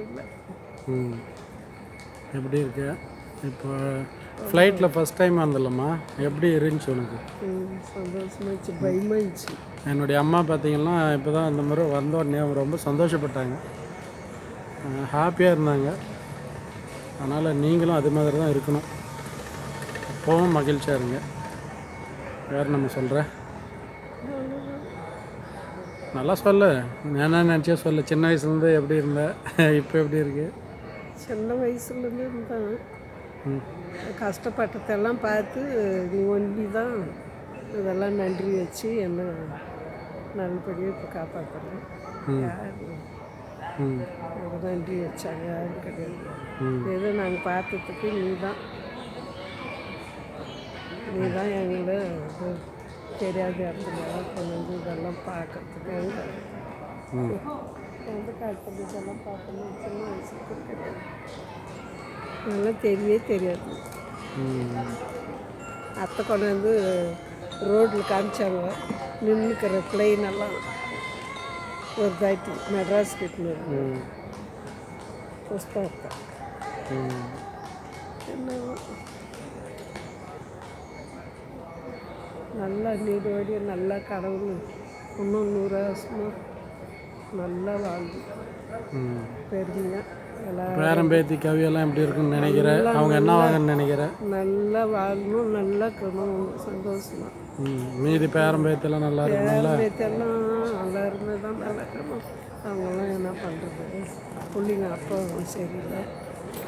இல்லை. ம். எப்படி இருக்கு இப்போ? ஃப்ளைட்டில் ஃபஸ்ட் டைம் வந்தலம்மா, எப்படி இருந்துச்சு உனக்கு? சந்தோஷமாயிடுச்சு, பயமாயிடுச்சு. என்னுடைய அம்மா பார்த்தீங்கன்னா இப்போ தான் இந்த முறை வந்த உடனே அவங்க ரொம்ப சந்தோஷப்பட்டாங்க, ஹாப்பியாக இருந்தாங்க. அதனால் நீங்களும் அது மாதிரி தான் இருக்கணும், எப்போவும் மகிழ்ச்சியாக இருங்க. வேறு நம்ம சொல்கிறேன், நல்லா சொல்லு, என்ன நினச்சே சொல்லு. சின்ன வயசுலேருந்து எப்படி இருந்த, இப்போ எப்படி இருக்கு? சின்ன வயசுலேருந்து இருந்தான், கஷ்டப்பட்டதெல்லாம் பார்த்து நீ ஒண்டி தான் இதெல்லாம் நன்றி வச்சு என்ன நல்லபடியாக இப்போ காப்பாற்றுறேன். யார் நன்றி வச்சாங்க யாரும் கிடையாது. ஏதோ நாங்கள் பார்த்ததுக்கு நீ தான் எங்களை தெரியாத இடத்துல கொண்டு வந்து இதெல்லாம் பார்க்கறதுக்கு எந்த காலத்தில் இதெல்லாம் பார்க்கணும் சின்ன வயசுக்கு கிடையாது, அதெல்லாம் தெரியவே தெரியாது. அத்தை கொண்டு வந்து ரோட்டில் காமிச்சாங்க, நின்றுக்கிற பிளெயினெல்லாம் ஒரு தாட்டி மெட்ராஸ் கிட்ட புஷ்பா என்ன நல்லா நீரோடிய நல்லா கடவுள் இன்னும் 100 வருஷமாக நல்லா வாழ்ந்து பெருமையாக எல்லாம் பேரம்பேத்தி கவியெல்லாம் எப்படி இருக்குன்னு நினைக்கிறேன், அவங்க என்ன வாங்கன்னு நினைக்கிறேன். நல்லா வாழணும், நல்லா இருக்கணும், சந்தோஷமாக. மீதி பேரம்பேத்தியெல்லாம் நல்லா இருக்கும், பேரம்பேத்தியெல்லாம் நல்லா இருந்தால் தான் நல்லா இருக்கணும். அவங்களாம் என்ன பண்ணுறது, பிள்ளைங்க அப்பாவும் சரியில்லை,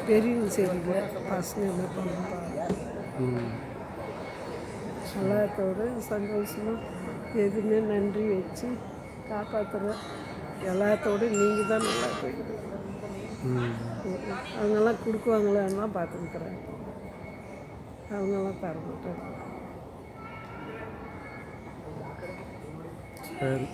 பெரியவங்க சரியில்லை, பசங்க என்ன பண்ணுறாங்க. எல்லாத்தோட சந்தோஷமாக எதுவுமே நன்றி வச்சு காப்பாற்றுறோம். எல்லாத்தோட நீங்கள் தான் நல்லா போயிடுது. அவங்கெல்லாம் கொடுக்குவாங்களான்னா பார்த்துக்கிறேன், அவங்கெல்லாம் தர மாட்டாங்க. சரி.